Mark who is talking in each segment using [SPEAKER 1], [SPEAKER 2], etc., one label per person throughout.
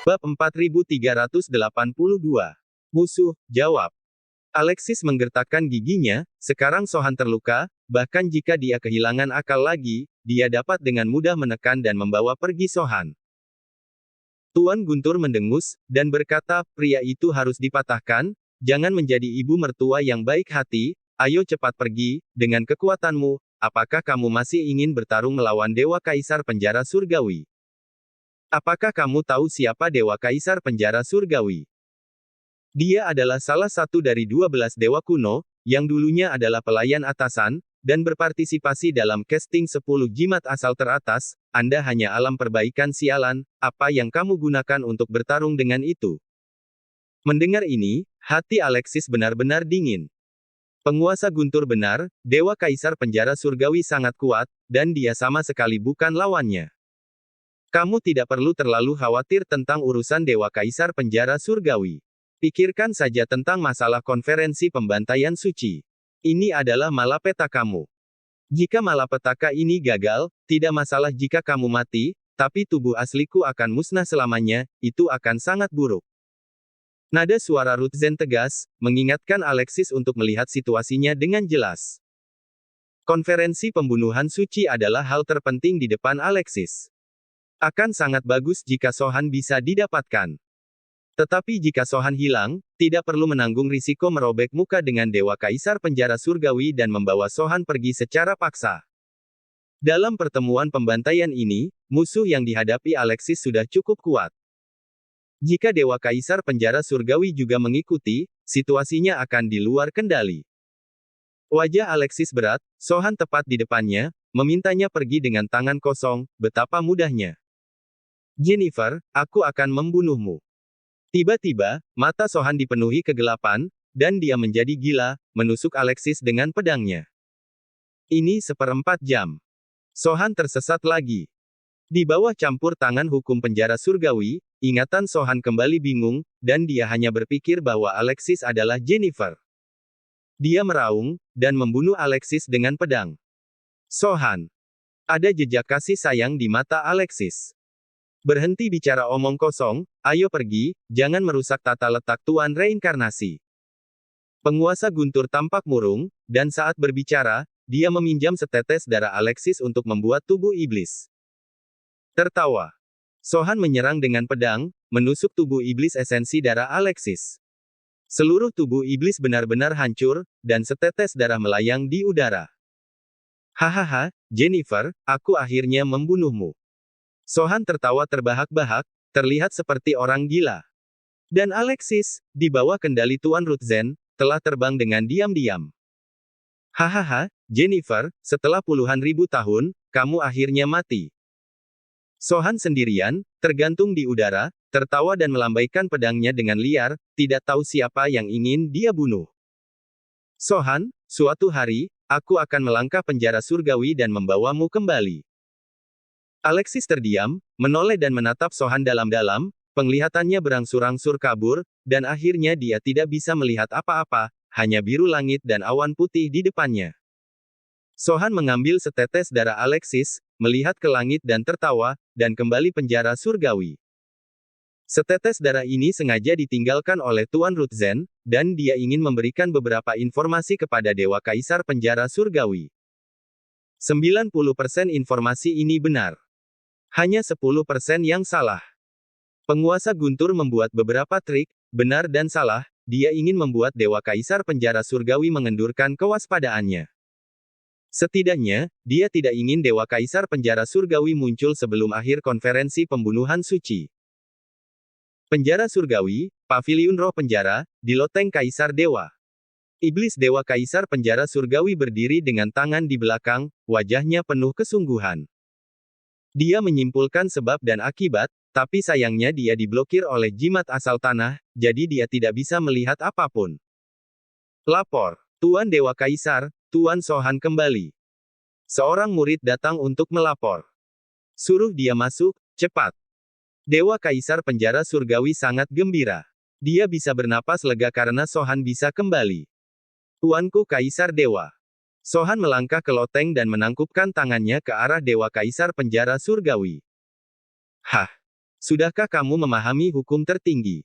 [SPEAKER 1] Bab 4382. Musuh, jawab. Alexis menggertakkan giginya, sekarang Sohan terluka, bahkan jika dia kehilangan akal lagi, dia dapat dengan mudah menekan dan membawa pergi Sohan. Tuan Guntur mendengus, dan berkata, pria itu harus dipatahkan, jangan menjadi ibu mertua yang baik hati, ayo cepat pergi, dengan kekuatanmu, apakah kamu masih ingin bertarung melawan Dewa Kaisar Penjara Surgawi? Apakah kamu tahu siapa Dewa Kaisar Penjara Surgawi? Dia adalah salah satu dari 12 dewa kuno, yang dulunya adalah pelayan atasan, dan berpartisipasi dalam casting 10 jimat asal teratas. Anda hanya alam perbaikan sialan, apa yang kamu gunakan untuk bertarung dengan itu? Mendengar ini, hati Alexis benar-benar dingin. Penguasa Guntur benar, Dewa Kaisar Penjara Surgawi sangat kuat, dan dia sama sekali bukan lawannya. Kamu tidak perlu terlalu khawatir tentang urusan Dewa Kaisar Penjara Surgawi. Pikirkan saja tentang masalah konferensi pembantaian suci. Ini adalah malapetaka kamu. Jika malapetaka ini gagal, tidak masalah jika kamu mati, tapi tubuh asliku akan musnah selamanya, itu akan sangat buruk. Nada suara Rutzen tegas, mengingatkan Alexis untuk melihat situasinya dengan jelas. Konferensi pembunuhan suci adalah hal terpenting di depan Alexis. Akan sangat bagus jika Sohan bisa didapatkan. Tetapi jika Sohan hilang, tidak perlu menanggung risiko merobek muka dengan Dewa Kaisar Penjara Surgawi dan membawa Sohan pergi secara paksa. Dalam pertemuan pembantaian ini, musuh yang dihadapi Alexis sudah cukup kuat. Jika Dewa Kaisar Penjara Surgawi juga mengikuti, situasinya akan di luar kendali. Wajah Alexis berat, Sohan tepat di depannya, memintanya pergi dengan tangan kosong, betapa mudahnya. Jennifer, aku akan membunuhmu. Tiba-tiba, mata Sohan dipenuhi kegelapan, dan dia menjadi gila, menusuk Alexis dengan pedangnya. Ini 1/4 jam. Sohan tersesat lagi. Di bawah campur tangan hukum penjara surgawi, ingatan Sohan kembali bingung, dan dia hanya berpikir bahwa Alexis adalah Jennifer. Dia meraung, dan membunuh Alexis dengan pedang. Sohan. Ada jejak kasih sayang di mata Alexis. Berhenti bicara omong kosong, ayo pergi, jangan merusak tata letak Tuan Reinkarnasi. Penguasa Guntur tampak murung, dan saat berbicara, dia meminjam setetes darah Alexis untuk membuat tubuh iblis. Tertawa. Sohan menyerang dengan pedang, menusuk tubuh iblis esensi darah Alexis. Seluruh tubuh iblis benar-benar hancur, dan setetes darah melayang di udara. Hahaha, Jennifer, aku akhirnya membunuhmu. Sohan tertawa terbahak-bahak, terlihat seperti orang gila. Dan Alexis, di bawah kendali Tuan Rutzen, telah terbang dengan diam-diam. Hahaha, Jennifer, setelah puluhan ribu tahun, kamu akhirnya mati. Sohan sendirian, tergantung di udara, tertawa dan melambaikan pedangnya dengan liar, tidak tahu siapa yang ingin dia bunuh. Sohan, suatu hari, aku akan melangkah penjara surgawi dan membawamu kembali. Alexis terdiam, menoleh dan menatap Sohan dalam-dalam, penglihatannya berangsur-angsur kabur, dan akhirnya dia tidak bisa melihat apa-apa, hanya biru langit dan awan putih di depannya. Sohan mengambil setetes darah Alexis, melihat ke langit dan tertawa, dan kembali penjara surgawi. Setetes darah ini sengaja ditinggalkan oleh Tuan Rutzen, dan dia ingin memberikan beberapa informasi kepada Dewa Kaisar Penjara Surgawi. 90% informasi ini benar. Hanya 10% yang salah. Penguasa Guntur membuat beberapa trik, benar dan salah, dia ingin membuat Dewa Kaisar Penjara Surgawi mengendurkan kewaspadaannya. Setidaknya, dia tidak ingin Dewa Kaisar Penjara Surgawi muncul sebelum akhir konferensi pembunuhan suci. Penjara Surgawi, Paviliun Roh Penjara, di loteng Kaisar Dewa. Iblis Dewa Kaisar Penjara Surgawi berdiri dengan tangan di belakang, wajahnya penuh kesungguhan. Dia menyimpulkan sebab dan akibat, tapi sayangnya dia diblokir oleh jimat asal tanah, jadi dia tidak bisa melihat apapun. Lapor. Tuan Dewa Kaisar, Tuan Sohan kembali. Seorang murid datang untuk melapor. Suruh dia masuk, cepat. Dewa Kaisar Penjara Surgawi sangat gembira. Dia bisa bernapas lega karena Sohan bisa kembali. Tuanku Kaisar Dewa. Sohan melangkah ke loteng dan menangkupkan tangannya ke arah Dewa Kaisar Penjara Surgawi. Hah! Sudahkah kamu memahami hukum tertinggi?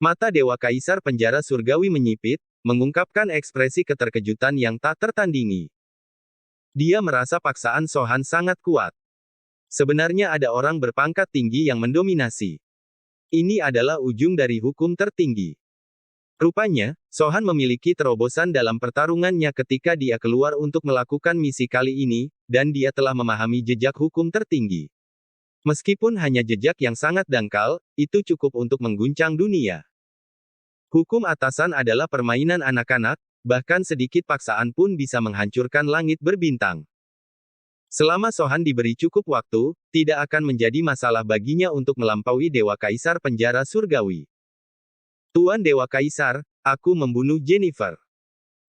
[SPEAKER 1] Mata Dewa Kaisar Penjara Surgawi menyipit, mengungkapkan ekspresi keterkejutan yang tak tertandingi. Dia merasa paksaan Sohan sangat kuat. Sebenarnya ada orang berpangkat tinggi yang mendominasi. Ini adalah ujung dari hukum tertinggi. Rupanya, Sohan memiliki terobosan dalam pertarungannya ketika dia keluar untuk melakukan misi kali ini, dan dia telah memahami jejak hukum tertinggi. Meskipun hanya jejak yang sangat dangkal, itu cukup untuk mengguncang dunia. Hukum atasan adalah permainan anak-anak, bahkan sedikit paksaan pun bisa menghancurkan langit berbintang. Selama Sohan diberi cukup waktu, tidak akan menjadi masalah baginya untuk melampaui Dewa Kaisar Penjara Surgawi. Tuan Dewa Kaisar, aku membunuh Jennifer.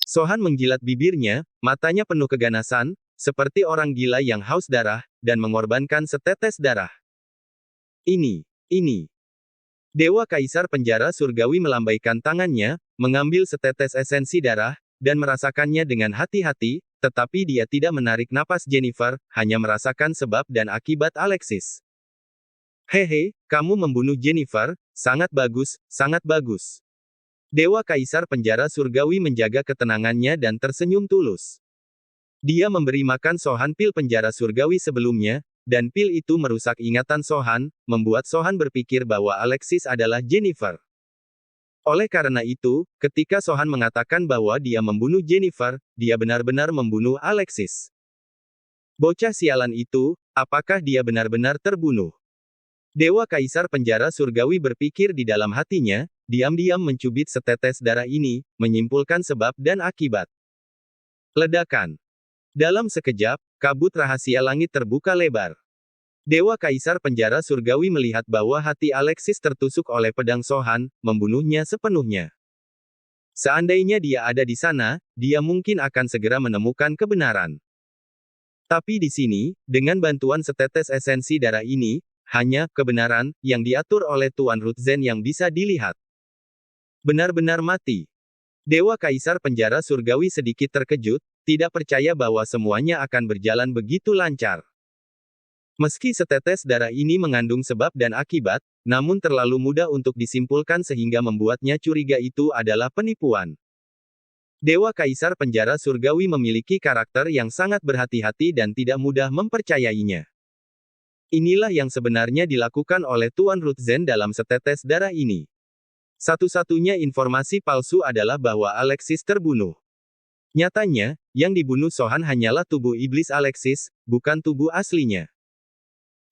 [SPEAKER 1] Sohan menjilat bibirnya, matanya penuh keganasan, seperti orang gila yang haus darah, dan mengorbankan setetes darah. Ini. Dewa Kaisar Penjara Surgawi melambaikan tangannya, mengambil setetes esensi darah, dan merasakannya dengan hati-hati, tetapi dia tidak menarik napas Jennifer, hanya merasakan sebab dan akibat Alexis. Hehe, kamu membunuh Jennifer, sangat bagus, sangat bagus. Dewa Kaisar Penjara Surgawi menjaga ketenangannya dan tersenyum tulus. Dia memberi makan Sohan pil penjara surgawi sebelumnya, dan pil itu merusak ingatan Sohan, membuat Sohan berpikir bahwa Alexis adalah Jennifer. Oleh karena itu, ketika Sohan mengatakan bahwa dia membunuh Jennifer, dia benar-benar membunuh Alexis. Bocah sialan itu, apakah dia benar-benar terbunuh? Dewa Kaisar Penjara Surgawi berpikir di dalam hatinya, diam-diam mencubit setetes darah ini, menyimpulkan sebab dan akibat. Ledakan. Dalam sekejap, kabut rahasia langit terbuka lebar. Dewa Kaisar Penjara Surgawi melihat bahwa hati Alexis tertusuk oleh pedang Sohan, membunuhnya sepenuhnya. Seandainya dia ada di sana, dia mungkin akan segera menemukan kebenaran. Tapi di sini, dengan bantuan setetes esensi darah ini, hanya kebenaran yang diatur oleh Tuan Rutzen yang bisa dilihat. Benar-benar mati. Dewa Kaisar Penjara Surgawi sedikit terkejut, tidak percaya bahwa semuanya akan berjalan begitu lancar. Meski setetes darah ini mengandung sebab dan akibat, namun terlalu mudah untuk disimpulkan sehingga membuatnya curiga itu adalah penipuan. Dewa Kaisar Penjara Surgawi memiliki karakter yang sangat berhati-hati dan tidak mudah mempercayainya. Inilah yang sebenarnya dilakukan oleh Tuan Rutzen dalam setetes darah ini. Satu-satunya informasi palsu adalah bahwa Alexis terbunuh. Nyatanya, yang dibunuh Sohan hanyalah tubuh iblis Alexis, bukan tubuh aslinya.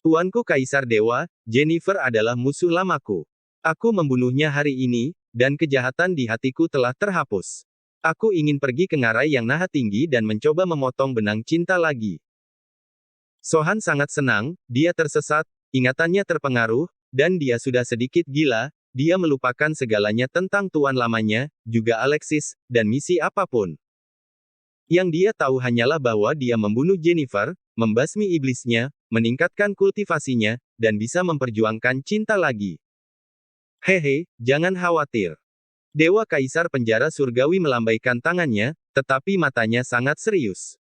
[SPEAKER 1] Tuanku Kaisar Dewa, Jennifer adalah musuh lamaku. Aku membunuhnya hari ini, dan kejahatan di hatiku telah terhapus. Aku ingin pergi ke ngarai yang naha tinggi dan mencoba memotong benang cinta lagi. Sohan sangat senang, dia tersesat, ingatannya terpengaruh, dan dia sudah sedikit gila, dia melupakan segalanya tentang tuan lamanya, juga Alexis, dan misi apapun. Yang dia tahu hanyalah bahwa dia membunuh Jennifer, membasmi iblisnya, meningkatkan kultivasinya, dan bisa memperjuangkan cinta lagi. Hehe, jangan khawatir. Dewa Kaisar Penjara Surgawi melambaikan tangannya, tetapi matanya sangat serius.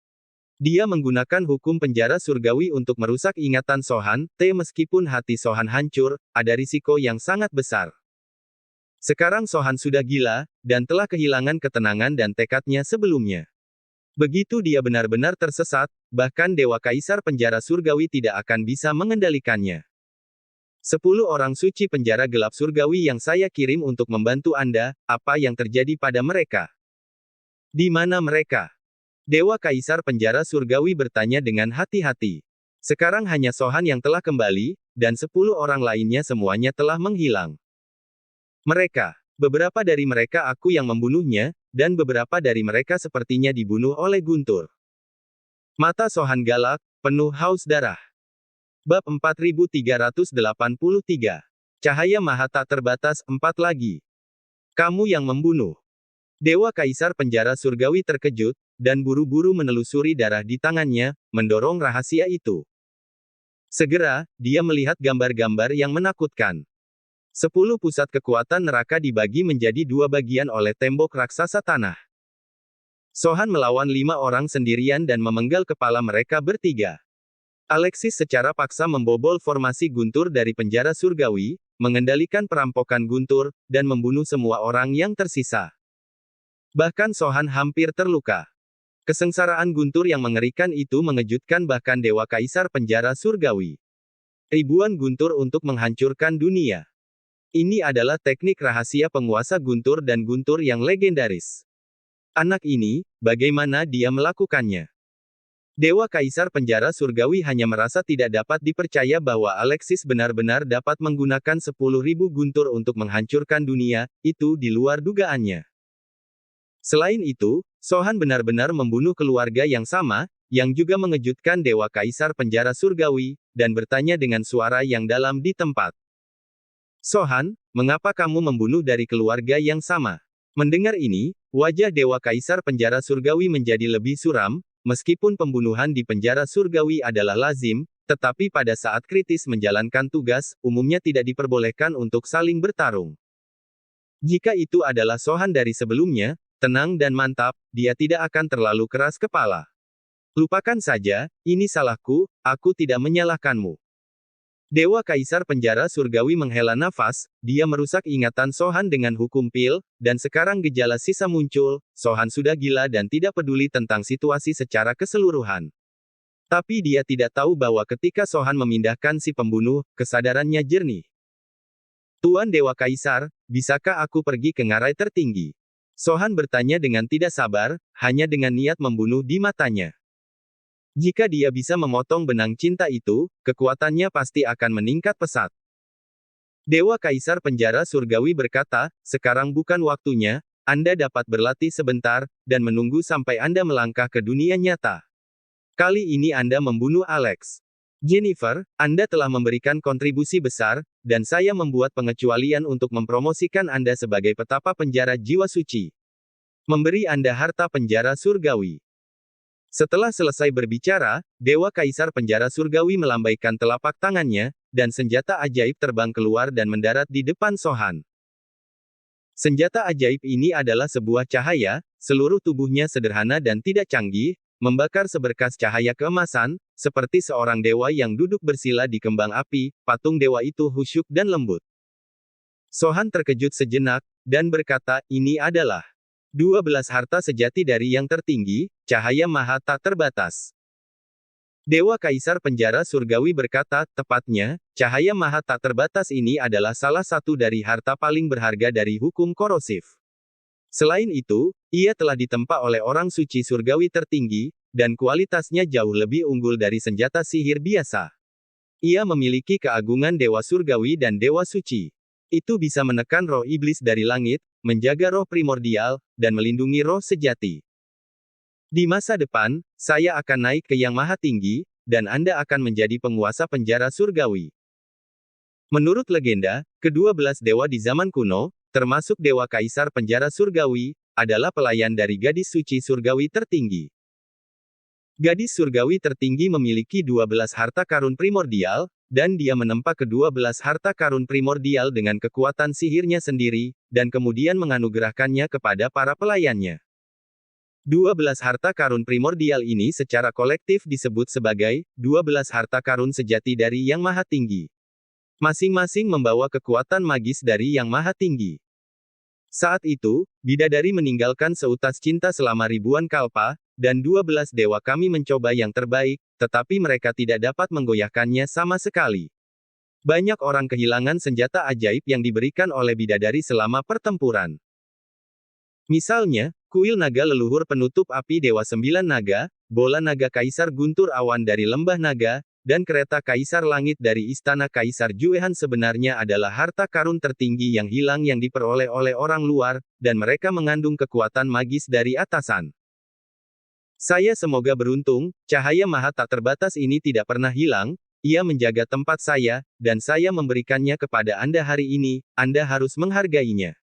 [SPEAKER 1] Dia menggunakan hukum penjara surgawi untuk merusak ingatan Sohan, meskipun hati Sohan hancur, ada risiko yang sangat besar. Sekarang Sohan sudah gila, dan telah kehilangan ketenangan dan tekadnya sebelumnya. Begitu dia benar-benar tersesat, bahkan Dewa Kaisar Penjara Surgawi tidak akan bisa mengendalikannya. 10 orang suci penjara gelap surgawi yang saya kirim untuk membantu Anda, apa yang terjadi pada mereka? Di mana mereka? Dewa Kaisar Penjara Surgawi bertanya dengan hati-hati. Sekarang hanya Sohan yang telah kembali, dan 10 orang lainnya semuanya telah menghilang. Mereka. Beberapa dari mereka aku yang membunuhnya, dan beberapa dari mereka sepertinya dibunuh oleh Guntur. Mata Sohan galak, penuh haus darah. Bab 4383. Cahaya Maha Tak Terbatas 4 lagi. Kamu yang membunuh. Dewa Kaisar Penjara Surgawi terkejut, dan buru-buru menelusuri darah di tangannya, mendorong rahasia itu. Segera, dia melihat gambar-gambar yang menakutkan. 10 pusat kekuatan neraka dibagi menjadi 2 bagian oleh tembok raksasa tanah. Sohan melawan 5 orang sendirian dan memenggal kepala mereka bertiga. Alexis secara paksa membobol formasi Guntur dari penjara surgawi, mengendalikan perampokan Guntur, dan membunuh semua orang yang tersisa. Bahkan Sohan hampir terluka. Kesengsaraan Guntur yang mengerikan itu mengejutkan bahkan Dewa Kaisar penjara surgawi. Ribuan Guntur untuk menghancurkan dunia. Ini adalah teknik rahasia penguasa Guntur dan Guntur yang legendaris. Anak ini, bagaimana dia melakukannya? Dewa Kaisar penjara surgawi hanya merasa tidak dapat dipercaya bahwa Alexis benar-benar dapat menggunakan 10.000 guntur untuk menghancurkan dunia, itu di luar dugaannya. Selain itu, Sohan benar-benar membunuh keluarga yang sama, yang juga mengejutkan Dewa Kaisar penjara surgawi, dan bertanya dengan suara yang dalam di tempat. Sohan, mengapa kamu membunuh dari keluarga yang sama? Mendengar ini, wajah Dewa Kaisar penjara surgawi menjadi lebih suram. Meskipun pembunuhan di penjara surgawi adalah lazim, tetapi pada saat kritis menjalankan tugas, umumnya tidak diperbolehkan untuk saling bertarung. Jika itu adalah Sohan dari sebelumnya, tenang dan mantap, dia tidak akan terlalu keras kepala. Lupakan saja, ini salahku, aku tidak menyalahkanmu. Dewa Kaisar penjara surgawi menghela nafas, dia merusak ingatan Sohan dengan hukum pil, dan sekarang gejala sisa muncul, Sohan sudah gila dan tidak peduli tentang situasi secara keseluruhan. Tapi dia tidak tahu bahwa ketika Sohan memindahkan si pembunuh, kesadarannya jernih. Tuan Dewa Kaisar, bisakah aku pergi ke ngarai tertinggi? Sohan bertanya dengan tidak sabar, hanya dengan niat membunuh di matanya. Jika dia bisa memotong benang cinta itu, kekuatannya pasti akan meningkat pesat. Dewa Kaisar penjara surgawi berkata, sekarang bukan waktunya, Anda dapat berlatih sebentar, dan menunggu sampai Anda melangkah ke dunia nyata. Kali ini Anda membunuh Alex. Jennifer, Anda telah memberikan kontribusi besar, dan saya membuat pengecualian untuk mempromosikan Anda sebagai petapa penjara jiwa suci. Memberi Anda harta penjara surgawi. Setelah selesai berbicara, Dewa Kaisar penjara surgawi melambaikan telapak tangannya, dan senjata ajaib terbang keluar dan mendarat di depan Sohan. Senjata ajaib ini adalah sebuah cahaya, seluruh tubuhnya sederhana dan tidak canggih, membakar seberkas cahaya keemasan, seperti seorang dewa yang duduk bersila di kembang api, patung dewa itu khusyuk dan lembut. Sohan terkejut sejenak, dan berkata, ini adalah 12 harta sejati dari yang tertinggi, cahaya maha tak terbatas. Dewa Kaisar penjara surgawi berkata, tepatnya, cahaya maha tak terbatas ini adalah salah satu dari harta paling berharga dari hukum korosif. Selain itu, ia telah ditempa oleh orang suci surgawi tertinggi, dan kualitasnya jauh lebih unggul dari senjata sihir biasa. Ia memiliki keagungan dewa surgawi dan dewa suci. Itu bisa menekan roh iblis dari langit, menjaga roh primordial, dan melindungi roh sejati. Di masa depan, saya akan naik ke yang maha tinggi, dan Anda akan menjadi penguasa penjara surgawi. Menurut legenda, ke-12 dewa di zaman kuno, termasuk Dewa Kaisar penjara surgawi, adalah pelayan dari gadis suci surgawi tertinggi. Gadis surgawi tertinggi memiliki 12 harta karun primordial, dan dia menempa ke-12 harta karun primordial dengan kekuatan sihirnya sendiri, dan kemudian menganugerahkannya kepada para pelayannya. 12 harta karun primordial ini secara kolektif disebut sebagai 12 harta karun sejati dari Yang Maha Tinggi. Masing-masing membawa kekuatan magis dari Yang Maha Tinggi. Saat itu, bidadari meninggalkan seutas cinta selama ribuan kalpa, dan 12 dewa kami mencoba yang terbaik, tetapi mereka tidak dapat menggoyahkannya sama sekali. Banyak orang kehilangan senjata ajaib yang diberikan oleh bidadari selama pertempuran. Misalnya, kuil naga leluhur penutup api Dewa Sembilan Naga, bola naga Kaisar Guntur Awan dari Lembah Naga, dan kereta Kaisar Langit dari Istana Kaisar Juehan sebenarnya adalah harta karun tertinggi yang hilang yang diperoleh oleh orang luar, dan mereka mengandung kekuatan magis dari atasan. Saya semoga beruntung, cahaya maha tak terbatas ini tidak pernah hilang, ia menjaga tempat saya, dan saya memberikannya kepada Anda hari ini, Anda harus menghargainya.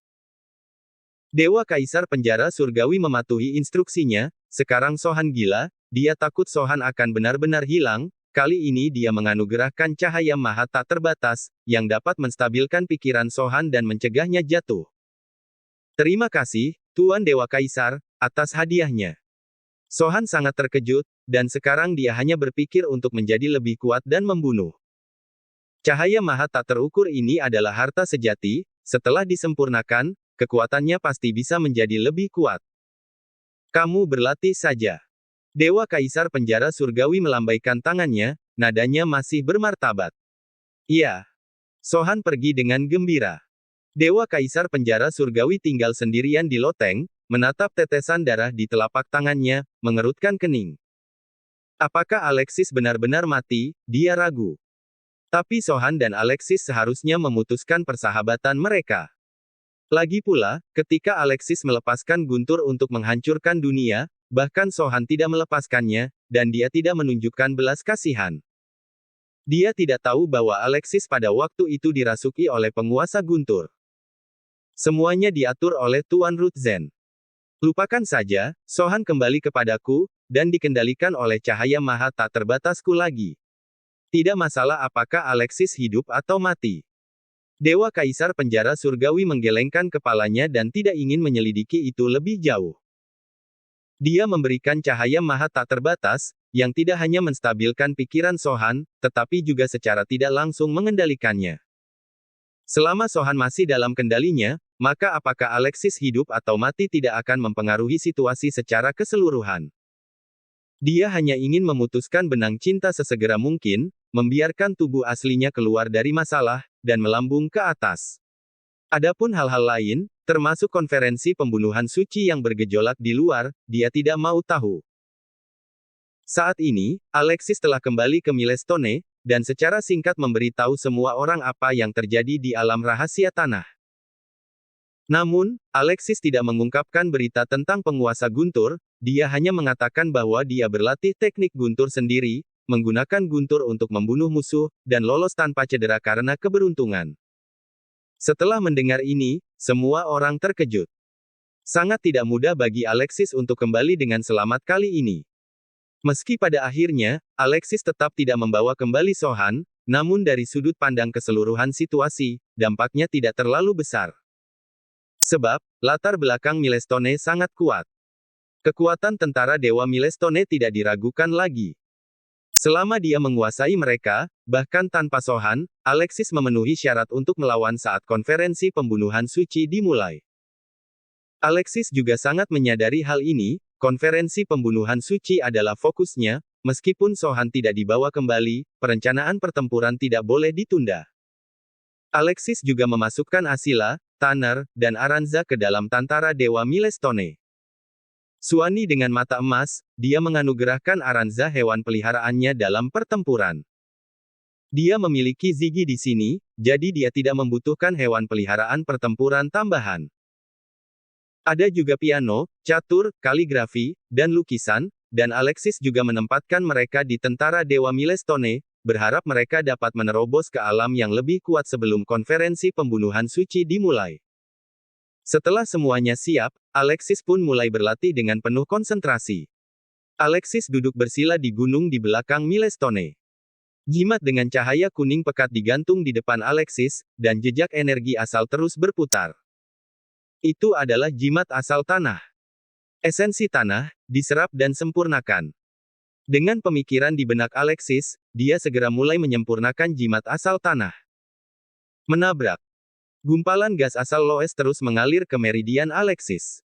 [SPEAKER 1] Dewa Kaisar penjara surgawi mematuhi instruksinya, sekarang Sohan gila, dia takut Sohan akan benar-benar hilang, kali ini dia menganugerahkan cahaya maha tak terbatas, yang dapat menstabilkan pikiran Sohan dan mencegahnya jatuh. Terima kasih, Tuan Dewa Kaisar, atas hadiahnya. Sohan sangat terkejut, dan sekarang dia hanya berpikir untuk menjadi lebih kuat dan membunuh. Cahaya maha tak terukur ini adalah harta sejati, setelah disempurnakan, kekuatannya pasti bisa menjadi lebih kuat. Kamu berlatih saja. Dewa Kaisar Penjara Surgawi melambaikan tangannya, nadanya masih bermartabat. Iya. Sohan pergi dengan gembira. Dewa Kaisar Penjara Surgawi tinggal sendirian di loteng, menatap tetesan darah di telapak tangannya, mengerutkan kening. Apakah Alexis benar-benar mati? Dia ragu. Tapi Sohan dan Alexis seharusnya memutuskan persahabatan mereka. Lagi pula, ketika Alexis melepaskan Guntur untuk menghancurkan dunia, bahkan Sohan tidak melepaskannya, dan dia tidak menunjukkan belas kasihan. Dia tidak tahu bahwa Alexis pada waktu itu dirasuki oleh penguasa Guntur. Semuanya diatur oleh Tuan Rutzen. Lupakan saja, Sohan kembali kepadaku, dan dikendalikan oleh cahaya maha tak terbatasku lagi. Tidak masalah apakah Alexis hidup atau mati. Dewa Kaisar Penjara Surgawi menggelengkan kepalanya dan tidak ingin menyelidiki itu lebih jauh. Dia memberikan cahaya maha tak terbatas, yang tidak hanya menstabilkan pikiran Sohan, tetapi juga secara tidak langsung mengendalikannya. Selama Sohan masih dalam kendalinya, maka apakah Alexis hidup atau mati tidak akan mempengaruhi situasi secara keseluruhan. Dia hanya ingin memutuskan benang cinta sesegera mungkin, membiarkan tubuh aslinya keluar dari masalah, dan melambung ke atas. Adapun hal-hal lain, termasuk konferensi pembunuhan suci yang bergejolak di luar, dia tidak mau tahu. Saat ini, Alexis telah kembali ke Milestone, dan secara singkat memberitahu semua orang apa yang terjadi di alam rahasia tanah. Namun, Alexis tidak mengungkapkan berita tentang penguasa Guntur, dia hanya mengatakan bahwa dia berlatih teknik Guntur sendiri, menggunakan Guntur untuk membunuh musuh, dan lolos tanpa cedera karena keberuntungan. Setelah mendengar ini, semua orang terkejut. Sangat tidak mudah bagi Alexis untuk kembali dengan selamat kali ini. Meski pada akhirnya, Alexis tetap tidak membawa kembali Sohan, namun dari sudut pandang keseluruhan situasi, dampaknya tidak terlalu besar. Sebab, latar belakang Milestone sangat kuat. Kekuatan tentara Dewa Milestone tidak diragukan lagi. Selama dia menguasai mereka, bahkan tanpa Sohan, Alexis memenuhi syarat untuk melawan saat konferensi pembunuhan suci dimulai. Alexis juga sangat menyadari hal ini, konferensi pembunuhan suci adalah fokusnya, meskipun Sohan tidak dibawa kembali, perencanaan pertempuran tidak boleh ditunda. Alexis juga memasukkan Asila, Tanner, dan Aranza ke dalam tantara Dewa Milestone. Suani dengan mata emas, dia menganugerahkan Aranza hewan peliharaannya dalam pertempuran. Dia memiliki Ziggy di sini, jadi dia tidak membutuhkan hewan peliharaan pertempuran tambahan. Ada juga piano, catur, kaligrafi, dan lukisan, dan Alexis juga menempatkan mereka di tentara Dewa Milestone, berharap mereka dapat menerobos ke alam yang lebih kuat sebelum konferensi pembunuhan suci dimulai. Setelah semuanya siap, Alexis pun mulai berlatih dengan penuh konsentrasi. Alexis duduk bersila di gunung di belakang Milestone. Jimat dengan cahaya kuning pekat digantung di depan Alexis, dan jejak energi asal terus berputar. Itu adalah jimat asal tanah. Esensi tanah, diserap dan sempurnakan. Dengan pemikiran di benak Alexis, dia segera mulai menyempurnakan jimat asal tanah. Menabrak. Gumpalan gas asal Loes terus mengalir ke meridian Alexis.